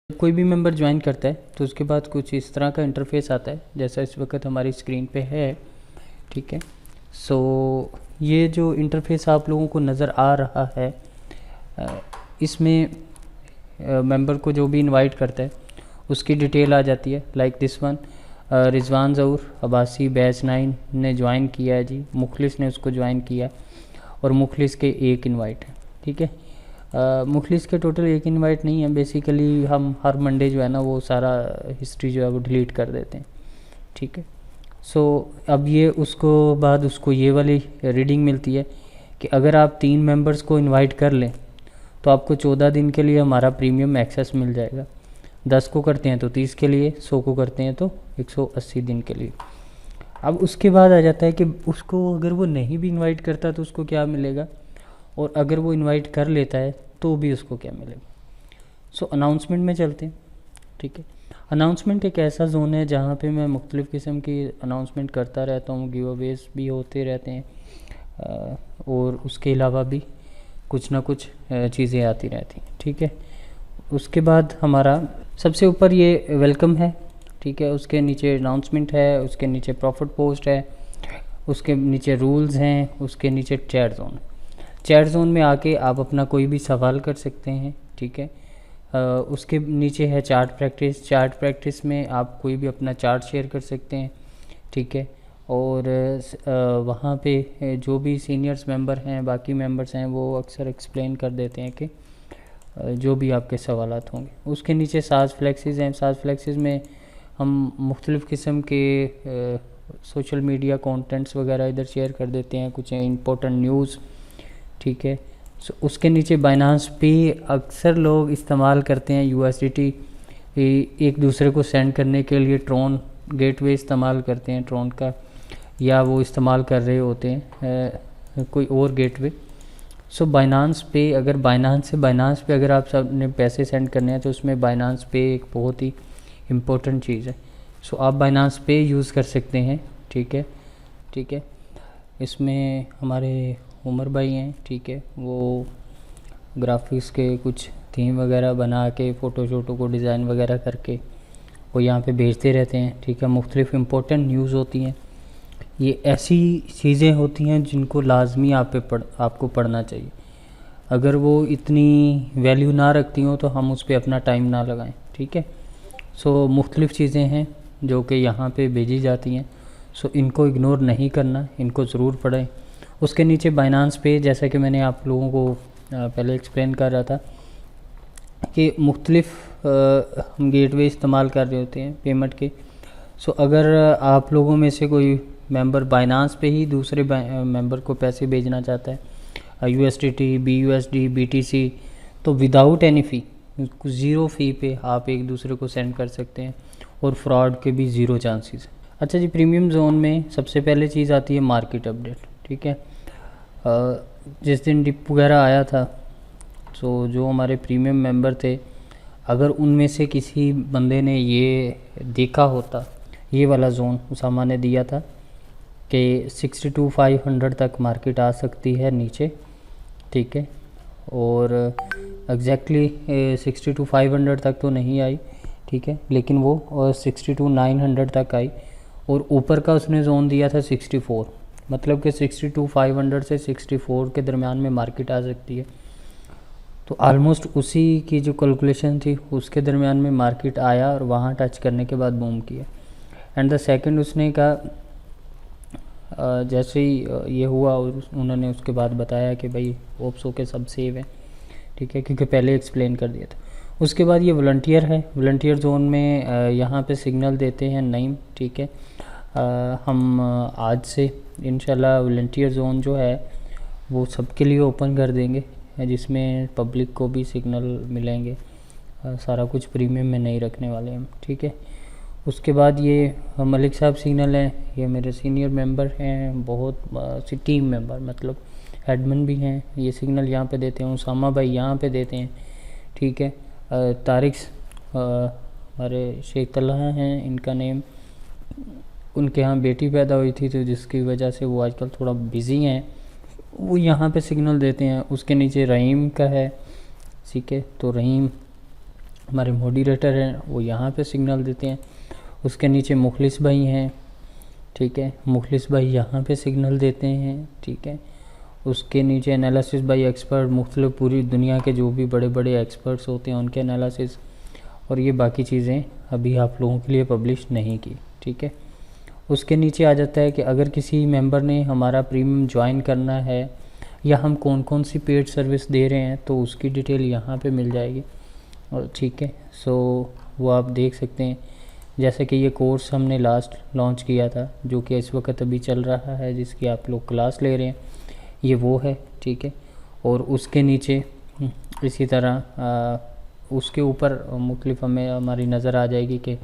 कोई भी member join करता है तो उसके बाद कुछ इस तरह का इंटरफेस आता है जैसा इस वक्त हमारी स्क्रीन पे है। ठीक है, सो ये जो इंटरफेस आप लोगों को नज़र आ रहा है, इसमें मेंबर को जो भी इनवाइट करता है उसकी डिटेल आ जाती है। Like this one, Rizwan Zahoor Abbasi batch 9 ने ज्वाइन किया है जी, मुखलिस ने उसको ज्वाइन किया और मुखलिस के एक इनवाइट है। ठीक है, मुखलिस के टोटल एक इनवाइट नहीं है, बेसिकली हम हर मंडे जो है ना वो सारा हिस्ट्री जो है वो डिलीट कर देते हैं। ठीक है, सो अब ये उसको बाद उसको ये वाली रीडिंग मिलती है कि अगर आप 3 मेंबर्स को इनवाइट कर लें तो आपको 14 दिन के लिए हमारा प्रीमियम एक्सेस मिल जाएगा। 10 को करते हैं तो 30 के लिए, 100 को करते हैं तो 180 दिन के लिए। अब उसके बाद आ जाता है कि उसको अगर वो नहीं भी इनवाइट करता तो उसको क्या मिलेगा, और अगर वो इनवाइट कर लेता है तो भी उसको क्या मिलेगा। सो अनाउंसमेंट में चलते हैं। ठीक है, अनाउंसमेंट एक ऐसा जोन है जहाँ पे मैं मुख्तलिफ़ किस्म की अनाउंसमेंट करता रहता हूँ, गिव अवेज भी होते रहते हैं और उसके अलावा भी कुछ ना कुछ चीज़ें आती रहती हैं। ठीक है, उसके बाद हमारा सबसे ऊपर ये वेलकम है। ठीक है, उसके नीचे अनाउंसमेंट है, उसके नीचे प्रॉफिट पोस्ट है, उसके नीचे रूल्स हैं, उसके नीचे चैट जोन। चैट जोन में आके आप अपना कोई भी सवाल कर सकते हैं। ठीक है, उसके नीचे है चार्ट प्रैक्टिस। चार्ट प्रैक्टिस में आप कोई भी अपना चार्ट शेयर कर सकते हैं। ठीक है, और वहाँ पे जो भी सीनियर्स मेंबर हैं, बाकी मेंबर्स हैं, वो अक्सर एक्सप्लेन कर देते हैं कि जो भी आपके सवालात होंगे। उसके नीचे साज फ्लेक्सेस हैं। साज फ्लेक्सेस में हम मुख्तलिफ़ किस्म के सोशल मीडिया कंटेंट्स वगैरह इधर शेयर कर देते हैं, कुछ इंपॉर्टेंट न्यूज़। ठीक है, सो उसके नीचे बाइनांस पे अक्सर लोग इस्तेमाल करते हैं USDT एक दूसरे को सेंड करने के लिए। ट्रोन गेटवे इस्तेमाल करते हैं ट्रोन का, या वो इस्तेमाल कर रहे होते हैं कोई और गेटवे। सो बाइनांस पे, अगर बाइनांस पे अगर आप सब ने पैसे सेंड करने हैं तो उसमें बाइनांस पे एक बहुत ही इम्पोर्टेंट चीज़ है। सो आप बाइनांस पे यूज़ कर सकते हैं। ठीक है, ठीक है, इसमें हमारे उमर भाई हैं। ठीक है, वो ग्राफिक्स के कुछ थीम वगैरह बना के फ़ोटो को डिज़ाइन वगैरह करके वो यहाँ पे भेजते रहते हैं। ठीक है, मुख्तलिफ़ इम्पोर्टेंट न्यूज़ होती हैं। ये ऐसी चीज़ें होती हैं जिनको लाजमी आपको पढ़ना चाहिए। अगर वो इतनी वैल्यू ना रखती हों तो हम उस पर अपना टाइम ना लगाएं। ठीक है, सो मुख्तलिफ़ चीज़ें हैं जो कि यहाँ पे भेजी जाती हैं। सो इनको इग्नोर नहीं करना, इनको ज़रूर पढ़ें। उसके नीचे बाइनांस पे, जैसा कि मैंने आप लोगों को पहले एक्सप्लेन कर रहा था कि मुख्तलिफ़ हम गेटवे इस्तेमाल कर रहे होते हैं पेमेंट के। सो अगर आप लोगों में से कोई मेंबर बाइनांस पे ही दूसरे मेंबर को पैसे भेजना चाहता है, USDT, BUSD, BTC, तो विदाउट एनी फ़ी, 0 फ़ी पे आप एक दूसरे को सेंड कर सकते हैं और फ्रॉड के भी 0 चांसेस। अच्छा जी, प्रीमियम जोन में सबसे पहले चीज़ आती है मार्केट अपडेट। ठीक है, जिस दिन डिप वगैरह आया था, सो जो हमारे प्रीमियम मेंबर थे, अगर उनमें से किसी बंदे ने ये देखा होता, ये वाला जोन उसामा ने दिया था कि 62,500 तक मार्केट आ सकती है नीचे। ठीक है, और एग्जैक्टली 62,500 तक तो नहीं आई। ठीक है, लेकिन वो 62,900 तक आई, और ऊपर का उसने जोन दिया था 64, मतलब कि 62,500 से 64 के दरमियान में मार्केट आ सकती है। तो आलमोस्ट उसी की जो कैलकुलेशन थी उसके दरमियान में मार्केट आया और वहाँ टच करने के बाद बूम किया। एंड द सेकंड उसने कहा, जैसे ही ये हुआ और उन्होंने उसके बाद बताया कि भाई ओप्सो के सब सेव हैं। ठीक है, क्योंकि पहले एक्सप्लेन कर दिया था। उसके बाद ये वॉलंटियर है। वॉलंटियर जोन में यहाँ पे सिग्नल देते हैं नईम। ठीक है, हम आज से इंशाल्लाह वॉलंटियर जोन जो है वो सबके लिए ओपन कर देंगे, जिसमें पब्लिक को भी सिग्नल मिलेंगे। सारा कुछ प्रीमियम में नहीं रखने वाले हम। ठीक है, उसके बाद ये मलिक साहब सिग्नल हैं, ये मेरे सीनियर मेंबर हैं, बहुत सी टीम मेंबर, मतलब एडमिन भी हैं। ये सिग्नल यहाँ पे देते हैं, उसामा भाई यहाँ पे देते हैं। ठीक है, तारिक हमारे शेख तलहा हैं इनका नेम, उनके यहाँ बेटी पैदा हुई थी तो जिसकी वजह से वो आजकल थोड़ा बिज़ी हैं, वो यहाँ पे सिग्नल देते हैं। उसके नीचे रहीम का है। ठीक है, तो रहीम हमारे मॉडरेटर हैं वो यहाँ पे सिग्नल देते हैं। उसके नीचे मुखलिस भाई हैं, ठीक है, मुखलिस भाई यहाँ पे सिग्नल देते हैं, ठीक है। उसके नीचे एनालिसिस बाय एक्सपर्ट, मुख्तलिफ पूरी दुनिया के जो भी बड़े बड़े एक्सपर्ट्स होते हैं उनके एनालिसिस, और ये बाकी चीज़ें अभी आप लोगों के लिए पब्लिश नहीं की, ठीक है। उसके नीचे आ जाता है कि अगर किसी मेंबर ने हमारा प्रीमियम ज्वाइन करना है या हम कौन कौन सी पेड सर्विस दे रहे हैं तो उसकी डिटेल यहाँ पे मिल जाएगी, और ठीक है। सो वो आप देख सकते हैं, जैसे कि ये कोर्स हमने लास्ट लॉन्च किया था जो कि इस वक्त अभी चल रहा है, जिसकी आप लोग क्लास ले रहे हैं, ये वो है, ठीक है। और उसके नीचे इसी तरह उसके ऊपर मुख्तलिफ हमें हमारी नज़र आ जाएगी कि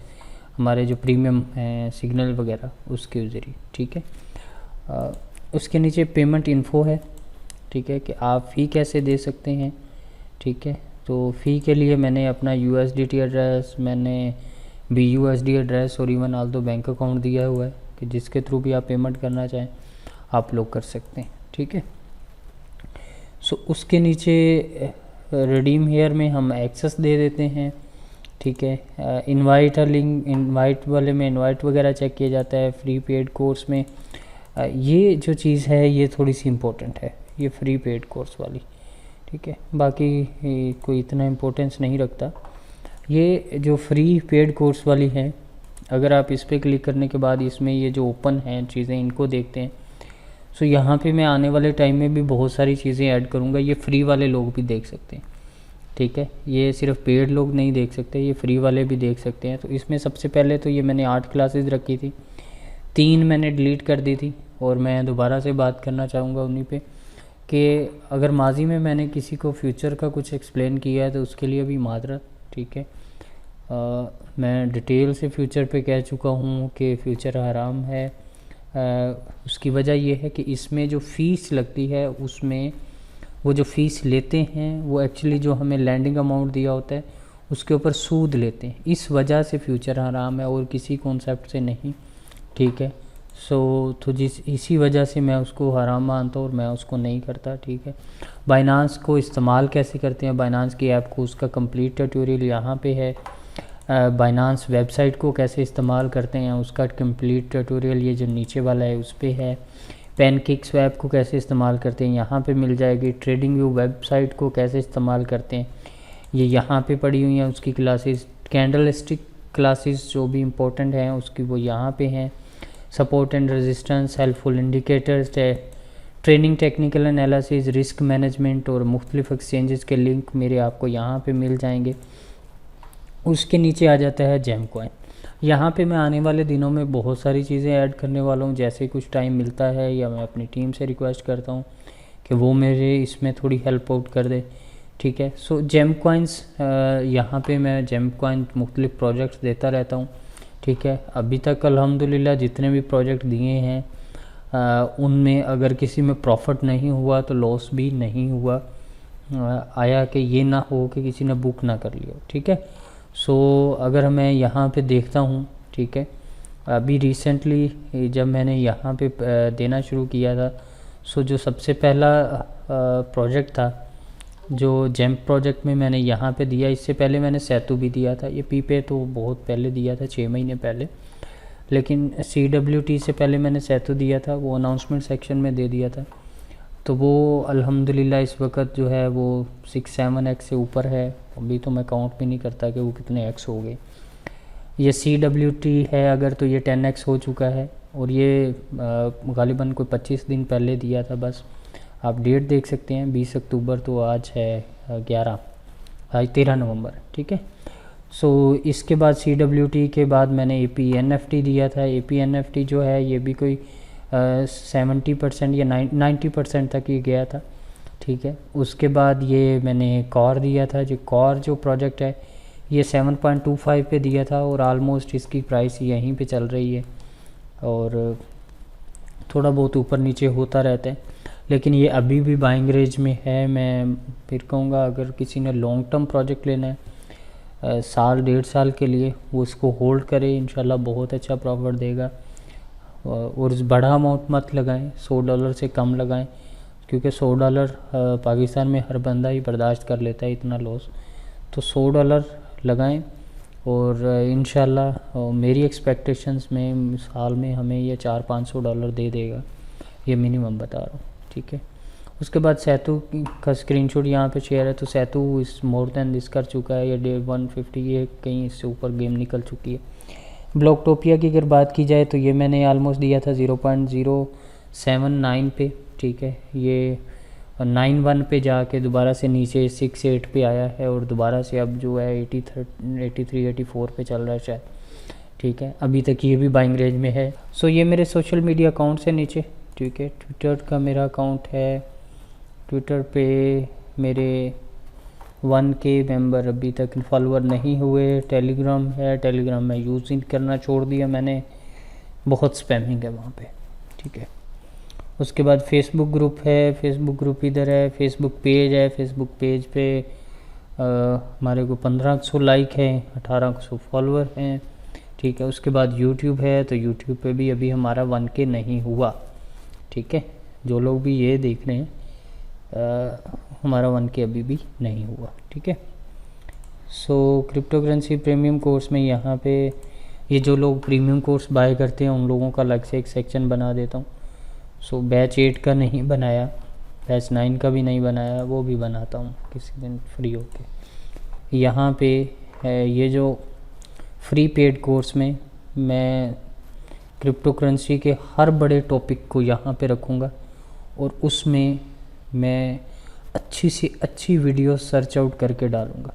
हमारे जो प्रीमियम हैं सिग्नल वगैरह उसके ज़रिए, ठीक है। उसके नीचे पेमेंट इन्फो है, ठीक है, कि आप फ़ी कैसे दे सकते हैं, ठीक है। तो फ़ी के लिए मैंने अपना USDT एड्रेस, मैंने BUSD एड्रेस और इवन ऑल दो बैंक अकाउंट दिया हुआ है कि जिसके थ्रू भी आप पेमेंट करना चाहें आप लोग कर सकते हैं, ठीक है। सो उसके नीचे रिडीम हेयर में हम एक्सेस दे देते हैं, ठीक है। इनवाइट लिंक, इनवाइट वाले में इनवाइट वगैरह चेक किया जाता है। फ्री पेड कोर्स में ये जो चीज़ है ये थोड़ी सी इम्पोर्टेंट है, ये फ्री पेड कोर्स वाली, ठीक है। बाकी कोई इतना इम्पोर्टेंस नहीं रखता। ये जो फ्री पेड कोर्स वाली है, अगर आप इस पर क्लिक करने के बाद इसमें ये जो ओपन हैं चीज़ें इनको देखते हैं, सो यहाँ पे मैं आने वाले टाइम में भी बहुत सारी चीज़ें ऐड करूँगा, ये फ्री वाले लोग भी देख सकते हैं, ठीक है। ये सिर्फ पेड लोग नहीं देख सकते, ये फ्री वाले भी देख सकते हैं। तो इसमें सबसे पहले तो ये मैंने 8 क्लासेस रखी थी, 3 मैंने डिलीट कर दी थी, और मैं दोबारा से बात करना चाहूँगा उन्हीं पे कि अगर माजी में मैंने किसी को फ्यूचर का कुछ एक्सप्लेन किया है तो उसके लिए भी माजरत, ठीक है। मैं डिटेल से फ्यूचर पे कह चुका हूँ कि फ्यूचर हराम है। उसकी वजह यह है कि इसमें जो फ़ीस लगती है उसमें वो जो फ़ीस लेते हैं वो एक्चुअली जो हमें लैंडिंग अमाउंट दिया होता है उसके ऊपर सूद लेते हैं, इस वजह से फ्यूचर हराम है और किसी कॉन्सेप्ट से नहीं, ठीक है। सो तो इसी वजह से मैं उसको हराम मानता हूँ और मैं उसको नहीं करता, ठीक है। बाइनांस को इस्तेमाल कैसे करते हैं, बाइनांस की ऐप को, उसका कंप्लीट ट्यूटोरियल यहाँ पे है। बाइनांस वेबसाइट को कैसे इस्तेमाल करते हैं उसका कंप्लीट ट्यूटोरियल ये जो नीचे वाला है उस पर है। पैनकेक्सवैप को कैसे इस्तेमाल करते हैं यहाँ पे मिल जाएगी। ट्रेडिंग व्यू वेबसाइट को कैसे इस्तेमाल करते हैं ये यहाँ पे पड़ी हुई हैं उसकी क्लासेस। कैंडलस्टिक क्लासेस जो भी इम्पोर्टेंट हैं उसकी वो यहाँ पे हैं। Support and resistance, helpful indicators, training, technical analysis, risk management और मुख्तलिफ एक्सचेंजेस के लिंक मेरे आपको यहाँ पे मिल जाएंगे। उसके नीचे आ जाता है जेम कॉइन। यहाँ पे मैं आने वाले दिनों में बहुत सारी चीज़ें ऐड करने वाला हूँ, जैसे कुछ टाइम मिलता है या मैं अपनी टीम से रिक्वेस्ट करता हूँ कि वो मेरे इसमें थोड़ी हेल्प आउट कर दे, ठीक है। सो जेम कॉइन्स, यहाँ पे मैं जेम कॉइन मुख्तलिफ प्रोजेक्ट्स देता रहता हूँ, ठीक है। अभी तक अल्हम्दुलिल्लाह जितने भी प्रोजेक्ट दिए हैं उनमें अगर किसी में प्रॉफिट नहीं हुआ तो लॉस भी नहीं हुआ, आया कि ये ना हो कि किसी ने बुक ना कर लिया, ठीक है। सो अगर मैं यहाँ पे देखता हूँ, ठीक है, अभी रिसेंटली जब मैंने यहाँ पे देना शुरू किया था, सो जो सबसे पहला प्रोजेक्ट था जो जेम प्रोजेक्ट में मैंने यहाँ पे दिया, इससे पहले मैंने सैतु भी दिया था। ये पी पे तो बहुत पहले दिया था, 6 महीने पहले, लेकिन CWT से पहले मैंने सैतु दिया था, वो अनाउंसमेंट सेक्शन में दे दिया था। तो वो अल्हम्दुलिल्लाह इस वक्त जो है वो 6-7x से ऊपर है। अभी तो मैं काउंट भी नहीं करता कि वो कितने x हो गए। ये CWT है अगर तो ये 10x हो चुका है, और ये गालिबन कोई 25 दिन पहले दिया था बस। आप डेट देख सकते हैं 20 अक्टूबर, तो आज है 13 नवंबर, ठीक है। सो इसके बाद CWT के बाद मैंने APNFT दिया था। APNFT जो है ये भी कोई 70% या 90% तक ये गया था, ठीक है। उसके बाद ये मैंने कॉर दिया था। जो कॉर जो प्रोजेक्ट है ये 7.25 पे दिया था और आलमोस्ट इसकी प्राइस यहीं पे चल रही है और थोड़ा बहुत ऊपर नीचे होता रहता है, लेकिन ये अभी भी बाइंग रेंज में है। मैं फिर कहूँगा अगर किसी ने लॉन्ग टर्म प्रोजेक्ट लेना है 1-1.5 साल के लिए, वो इसको होल्ड करे, इंशाल्लाह बहुत अच्छा प्रॉफिट देगा। और बड़ा अमाउंट मत लगाएं, $100 से कम लगाएं, क्योंकि $100 पाकिस्तान में हर बंदा ही बर्दाश्त कर लेता है इतना लॉस। तो $100 लगाएं और इंशाल्लाह मेरी एक्सपेक्टेशंस में साल में हमें ये $400-500 दे देगा, ये मिनिमम बता रहा हूँ, ठीक है। उसके बाद सेतु का स्क्रीनशॉट यहाँ पे शेयर है, तो सेतु इस मोर देन दिस कर चुका है, ये डे 150, ये कहीं इससे ऊपर गेम निकल चुकी है। ब्लॉकटोपिया की अगर बात की जाए तो ये मैंने ऑलमोस्ट दिया था 0.079 पे, ठीक है। ये 91 पे जाके दोबारा से नीचे 68 पे आया है और दोबारा से अब जो है 83-84 पे चल रहा है शायद, ठीक है। अभी तक ये भी बाइंग रेंज में है। सो ये मेरे सोशल मीडिया अकाउंट से नीचे, ठीक है। ट्विटर का मेरा अकाउंट है, ट्विटर पे मेरे 1K मेंबर अभी तक फॉलोअर नहीं हुए। टेलीग्राम है, टेलीग्राम में यूज़ करना छोड़ दिया मैंने, बहुत स्पैमिंग है वहाँ पे, ठीक है। उसके बाद फेसबुक ग्रुप है, फेसबुक ग्रुप इधर है। फेसबुक पेज है, फेसबुक पेज पे हमारे को 1500 लाइक हैं, 1800 फॉलोअर हैं, ठीक है। उसके बाद यूट्यूब है, तो यूट्यूब पे भी अभी हमारा 1K नहीं हुआ, ठीक है। जो लोग भी ये देख रहे हैं हमारा 1K अभी भी नहीं हुआ, ठीक है। So crypto currency premium course में यहाँ पे ये जो लोग प्रीमियम कोर्स बाय करते हैं उन लोगों का अलग से एक सेक्शन बना देता हूँ। सो बैच 8 का नहीं बनाया, बैच 9 का भी नहीं बनाया, वो भी बनाता हूँ किसी दिन फ्री होके। यहाँ पे है ये जो फ्री पेड कोर्स में मैं क्रिप्टो करेंसी के हर बड़े टॉपिक को यहाँ पे रखूँगा और उसमें मैं अच्छी से अच्छी वीडियो सर्च आउट करके डालूँगा।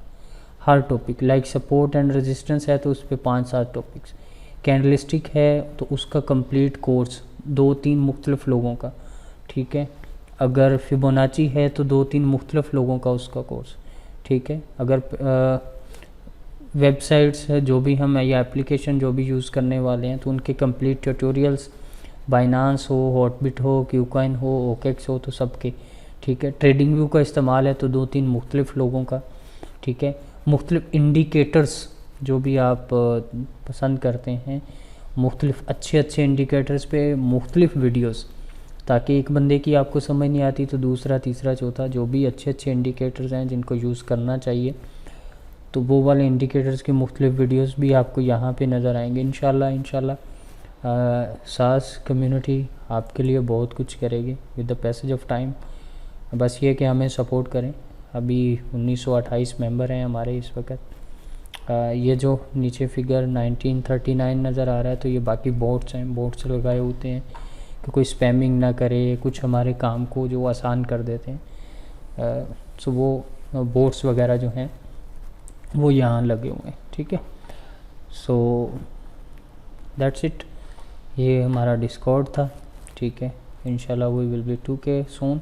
हर topic like support and resistance है तो उस पर 5-7 टॉपिक्स, कैंडलस्टिक है तो उसका कंप्लीट कोर्स 2-3 मुख्तलिफ लोगों का, ठीक है। अगर फिबोनाची है तो 2-3 मुख्तलिफ लोगों का उसका कोर्स, ठीक है। अगर वेबसाइट्स है जो भी हम या एप्लीकेशन जो भी यूज़ करने वाले हैं तो उनके कंप्लीट ट्यूटोरियल्स, बाइनांस हो, हॉटबिट हो, क्यूकॉइन हो, ओकेक्स हो, तो सबके, ठीक है। ट्रेडिंग व्यू का इस्तेमाल है तो 2-3 मुख्तलिफ लोगों का, ठीक है। मुख्तलिफ इंडिकेटर्स जो भी आप पसंद करते हैं, मुख्तलिफ अच्छे इंडिकेटर्स पे मुख्तलिफ वीडियोस, ताकि एक बंदे की आपको समझ नहीं आती तो दूसरा, तीसरा, चौथा जो भी अच्छे इंडिकेटर्स हैं जिनको यूज़ करना चाहिए तो वो वाले इंडिकेटर्स की मुख्तलिफ वीडियोस भी आपको यहाँ पे नज़र आएंगे इंशाल्लाह। सास कम्युनिटी आपके लिए बहुत कुछ करेगी with the passage of time, बस ये कि हमें सपोर्ट करें। अभी 1928 मेंबर हैं हमारे इस वक्त। ये जो नीचे फिगर 1939 नज़र आ रहा है तो ये बाकी बोट्स हैं, बोट्स लगाए होते हैं कि कोई स्पैमिंग ना करे, कुछ हमारे काम को जो आसान कर देते हैं। सो वो बोट्स वगैरह जो हैं वो यहाँ लगे हुए हैं, ठीक है। सो दैट्स इट, ये हमारा डिस्कॉर्ड था, ठीक है। इंशाल्लाह we will be 2K soon.